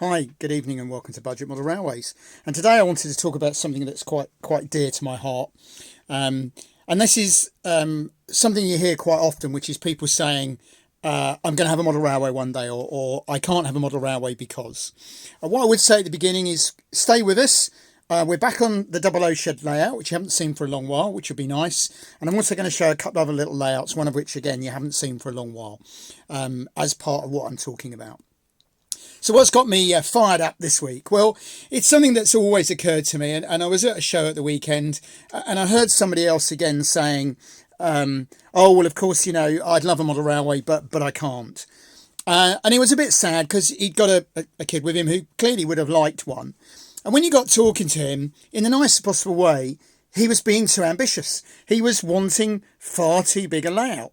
Hi, good evening and welcome to Budget Model Railways. And today I wanted to talk about something that's quite dear to my heart. And this is something you hear quite often, which is people saying, I'm going to have a model railway one day, or I can't have a model railway because. What I would say at the beginning is stay with us. We're back on the double O shed layout, which you haven't seen for a long while, which would be nice. And I'm also going to show a couple of other little layouts, one of which, again, you haven't seen for a long while, as part of what I'm talking about. So what's got me fired up this week? Well, it's something that's always occurred to me. And I was at a show at the weekend and I heard somebody else again saying, oh, well, of course, I'd love a model railway, but I can't. And it was a bit sad because he'd got a kid with him who clearly would have liked one. And when you got talking to him in the nicest possible way, he was being too ambitious. He was wanting far too big a layout.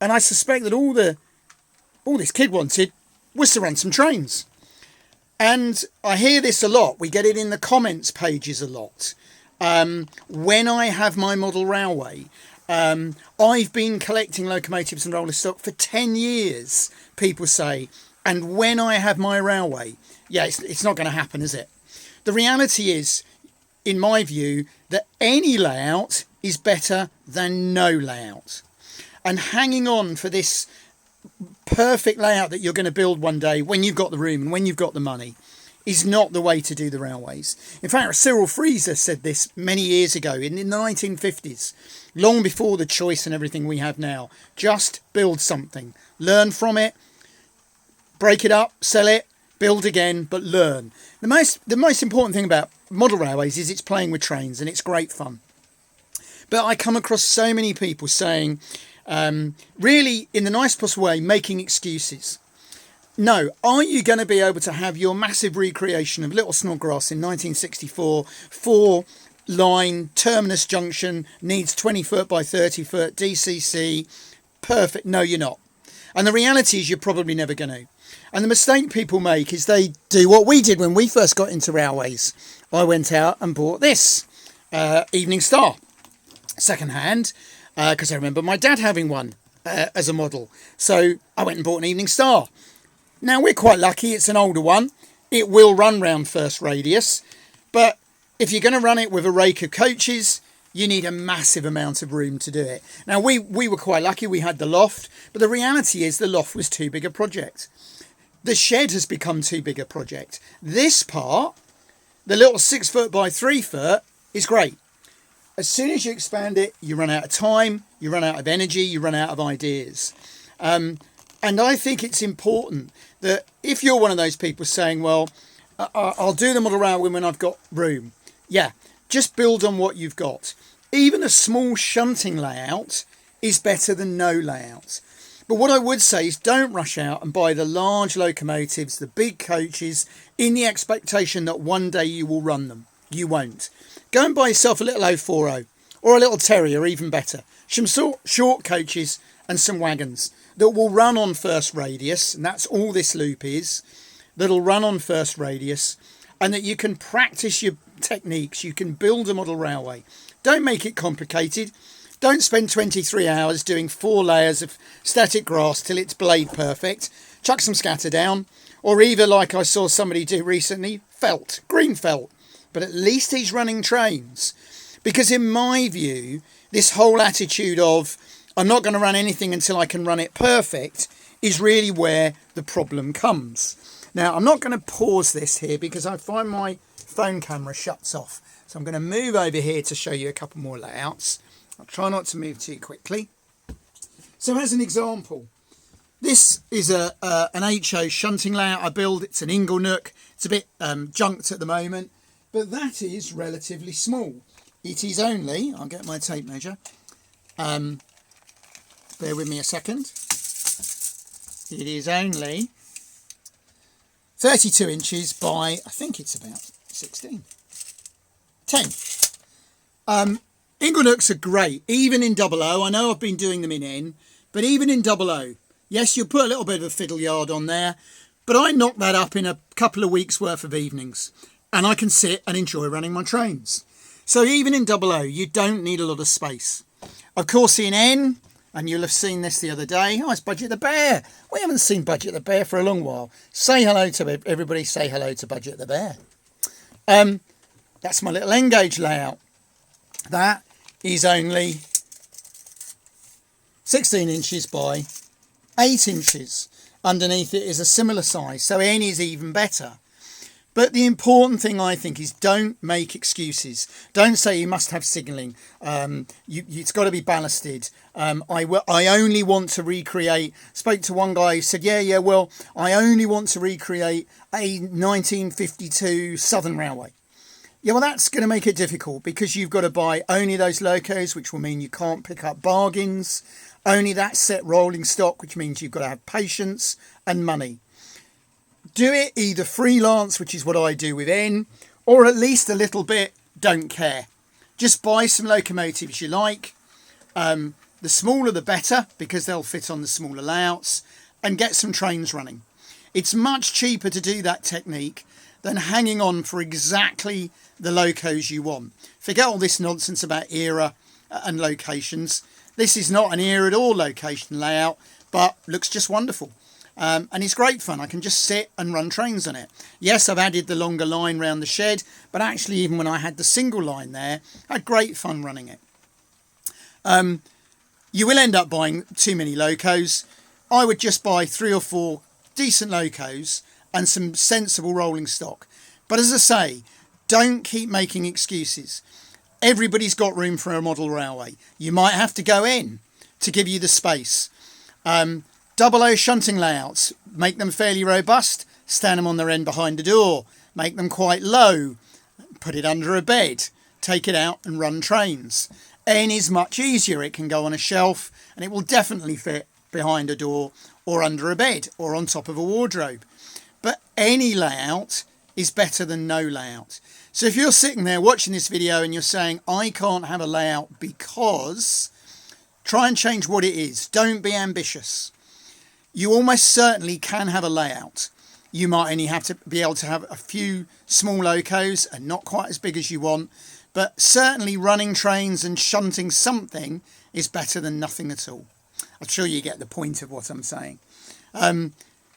And I suspect that all this kid wanted was to run some trains. And I hear this a lot. We get it in the comments pages a lot. When I have my model railway, I've been collecting locomotives and roller stock for 10 years, people say. And when I have my railway, it's not going to happen, is it? The reality is, in my view, that any layout is better than no layout. And hanging on for this perfect layout that you're going to build one day when you've got the room and when you've got the money is not the way to do the railways. In fact, Cyril Freezer said this many years ago in the 1950s, long before the choice and everything we have now. Just build something, learn from it, break it up, sell it, build again, but learn. The most important thing about model railways is it's playing with trains and it's great fun. But I come across so many people saying, really, in the nice possible way, making excuses. No, are you going to be able to have your massive recreation of Little Snodgrass in 1964, 4-line terminus junction, needs 20 foot by 30 foot, DCC, perfect? No, you're not. And the reality is you're probably never going to. And the mistake people make is they do what we did when we first got into railways. I went out and bought this Evening Star, second hand, because I remember my dad having one as a model. So I went and bought an Evening Star. Now, we're quite lucky. It's an older one. It will run round first radius. But if you're going to run it with a rake of coaches, you need a massive amount of room to do it. Now, we were quite lucky. We had the loft. But the reality is the loft was too big a project. The shed has become too big a project. This part, the little 6 foot by 3 foot, is great. As soon as you expand it, you run out of time, you run out of energy, you run out of ideas. And I think it's important that if you're one of those people saying, well, I'll do the model railway when I've got room. Yeah, just build on what you've got. Even a small shunting layout is better than no layout. But what I would say is don't rush out and buy the large locomotives, the big coaches, in the expectation that one day you will run them. You won't. Go and buy yourself a little 040 or a little Terrier, even better. Some short coaches and some wagons that will run on first radius, and that's all this loop is, that'll run on first radius, and that you can practice your techniques. You can build a model railway. Don't make it complicated. Don't spend 23 hours doing 4 layers of static grass till it's blade perfect. Chuck some scatter down, or either, like I saw somebody do recently, felt, green felt. But at least he's running trains. Because in my view, this whole attitude of, I'm not going to run anything until I can run it perfect, is really where the problem comes. Now, I'm not going to pause this here because I find my phone camera shuts off. So I'm going to move over here to show you a couple more layouts. I'll try not to move too quickly. So as an example, this is an HO shunting layout I build. It's an Inglenook. It's a bit junked at the moment. But that is relatively small. It is only, I'll get my tape measure, bear with me a second. It is only 32 inches by, I think it's about 16. 10. Inglenooks are great, even in double O. I know I've been doing them in N, but even in double O. Yes, you'll put a little bit of a fiddle yard on there, but I knock that up in a couple of weeks' worth of evenings. And I can sit and enjoy running my trains. So even in double O, you don't need a lot of space. Of course, in N, And you'll have seen this the other day. Oh, it's Budget the Bear. We haven't seen Budget the Bear for a long while. Say hello to everybody. Say hello to Budget the Bear. That's my little N-Gage layout. That is only 16 inches by 8 inches. Underneath it is a similar size, so N is even better. But the important thing, I think, is don't make excuses. Don't say you must have signalling. It's got to be ballasted. I only want to recreate. Spoke to one guy who said, well, I only want to recreate a 1952 Southern Railway. Yeah, well, that's going to make it difficult because you've got to buy only those locos, which will mean you can't pick up bargains. Only that set rolling stock, which means you've got to have patience and money. Do it either freelance, which is what I do with N, or at least a little bit, don't care. Just buy some locomotives you like. The smaller the better, because they'll fit on the smaller layouts, and get some trains running. It's much cheaper to do that technique than hanging on for exactly the locos you want. Forget all this nonsense about era and locations. This is not an era at all location layout, but looks just wonderful. And it's great fun. I can just sit and run trains on it. Yes, I've added the longer line round the shed, but actually even when I had the single line there, I had great fun running it. You will end up buying too many locos. I would just buy 3 or 4 decent locos and some sensible rolling stock. But as I say, don't keep making excuses. Everybody's got room for a model railway. You might have to go in to give you the space. Double O shunting layouts, make them fairly robust, stand them on their end behind a door, make them quite low, put it under a bed, take it out and run trains. N is much easier. It can go on a shelf and it will definitely fit behind a door or under a bed or on top of a wardrobe. But any layout is better than no layout. So if you're sitting there watching this video and you're saying, I can't have a layout because, try and change what it is. Don't be ambitious. You almost certainly can have a layout. You might only have to be able to have a few small locos and not quite as big as you want. But certainly running trains and shunting something is better than nothing at all. I'm sure you get the point of what I'm saying.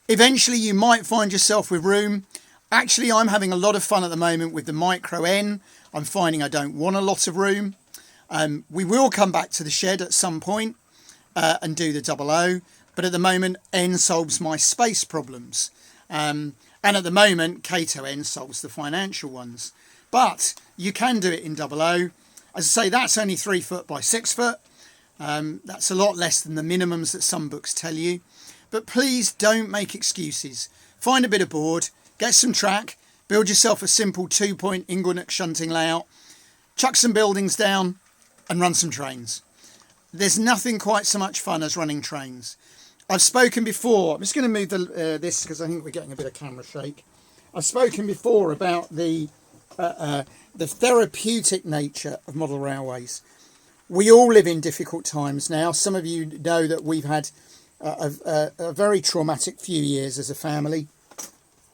Eventually you might find yourself with room. Actually, I'm having a lot of fun at the moment with the Micro N. I'm finding I don't want a lot of room. We will come back to the shed at some point and do the double O. But at the moment, N solves my space problems. And at the moment, Kato N solves the financial ones. But you can do it in double O. As I say, that's only 3 foot by 6 foot. That's a lot less than the minimums that some books tell you. But please don't make excuses. Find a bit of board, get some track, build yourself a simple 2-point Inglenook shunting layout, chuck some buildings down and run some trains. There's nothing quite so much fun as running trains. I've spoken before, I'm just going to move this because I think we're getting a bit of camera shake. I've spoken before about the therapeutic nature of model railways. We all live in difficult times now. Some of you know that we've had a very traumatic few years as a family.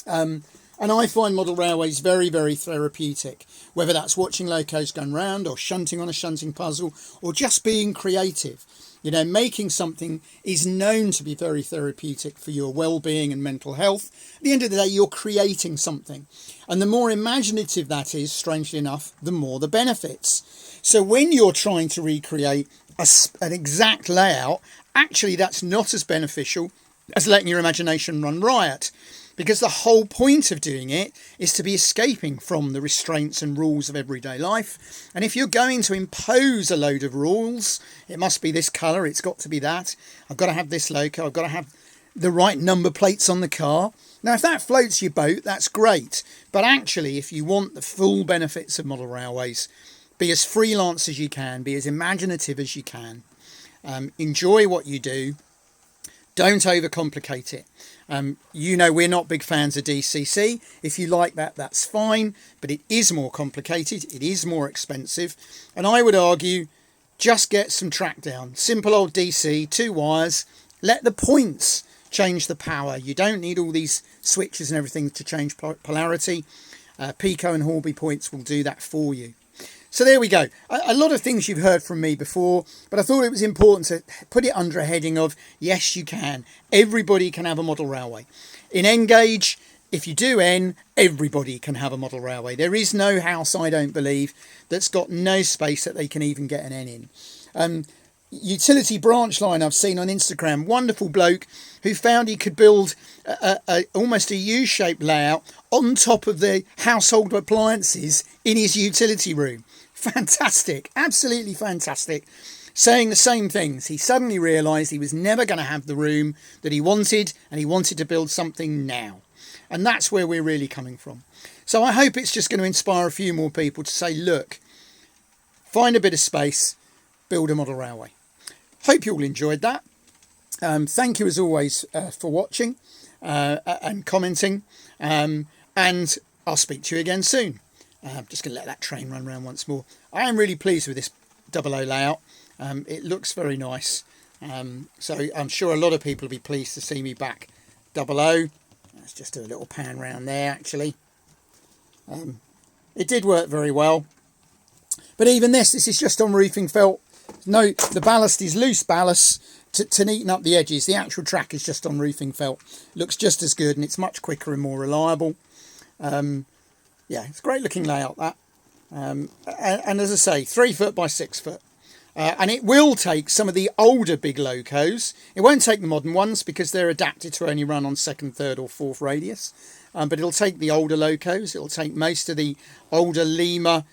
And I find model railways very, very therapeutic, whether that's watching locos going round or shunting on a shunting puzzle or just being creative. You know, making something is known to be very therapeutic for your well-being and mental health. At the end of the day, you're creating something. And the more imaginative that is, strangely enough, the more the benefits. So when you're trying to recreate an exact layout, actually that's not as beneficial as letting your imagination run riot. Because the whole point of doing it is to be escaping from the restraints and rules of everyday life. And if you're going to impose a load of rules, it must be this colour, it's got to be that. I've got to have this loco, I've got to have the right number plates on the car. Now, if that floats your boat, that's great. But actually, if you want the full benefits of model railways, be as freelance as you can, be as imaginative as you can. Enjoy what you do. Don't overcomplicate it. You know, we're not big fans of DCC. If you like that, that's fine. But it is more complicated. It is more expensive. And I would argue, just get some track down. Simple old DC, 2 wires. Let the points change the power. You don't need all these switches and everything to change polarity. Pico and Horby points will do that for you. So there we go. A lot of things you've heard from me before, but I thought it was important to put it under a heading of, yes, you can. Everybody can have a model railway. In N-Gauge, if you do N, everybody can have a model railway. There is no house, I don't believe, that's got no space that they can even get an N in. Utility branch line I've seen on Instagram, wonderful bloke who found he could build almost a U-shaped layout on top of the household appliances in his utility room. Fantastic, absolutely fantastic. Saying the same things. He suddenly realised he was never going to have the room that he wanted, and he wanted to build something now. And that's where we're really coming from. So I hope it's just going to inspire a few more people to say, look, find a bit of space, build a model railway. Hope you all enjoyed that. Thank you as always for watching and commenting. And I'll speak to you again soon. I'm just going to let that train run round once more. I am really pleased with this 00 layout. It looks very nice. So I'm sure a lot of people will be pleased to see me back 00. Let's just do a little pan round there, actually. It did work very well. But even this is just on roofing felt. No, the ballast is loose ballast to neaten up the edges. The actual track is just on roofing felt. Looks just as good, and it's much quicker and more reliable. Yeah, it's a great looking layout, that. And as I say, 3 foot by 6 foot. And it will take some of the older big locos. It won't take the modern ones because they're adapted to only run on 2nd, 3rd or 4th radius. But it'll take the older locos. It'll take most of the older Lima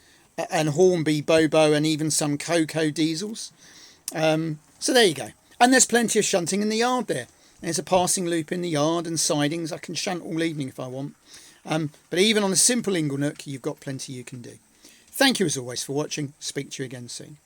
and Hornby, Bobo, and even some Coco diesels. So there you go. And there's plenty of shunting in the yard there. There's a passing loop in the yard and sidings. I can shunt all evening if I want. But even on a simple inglenook, you've got plenty you can do. Thank you as always for watching. Speak to you again soon.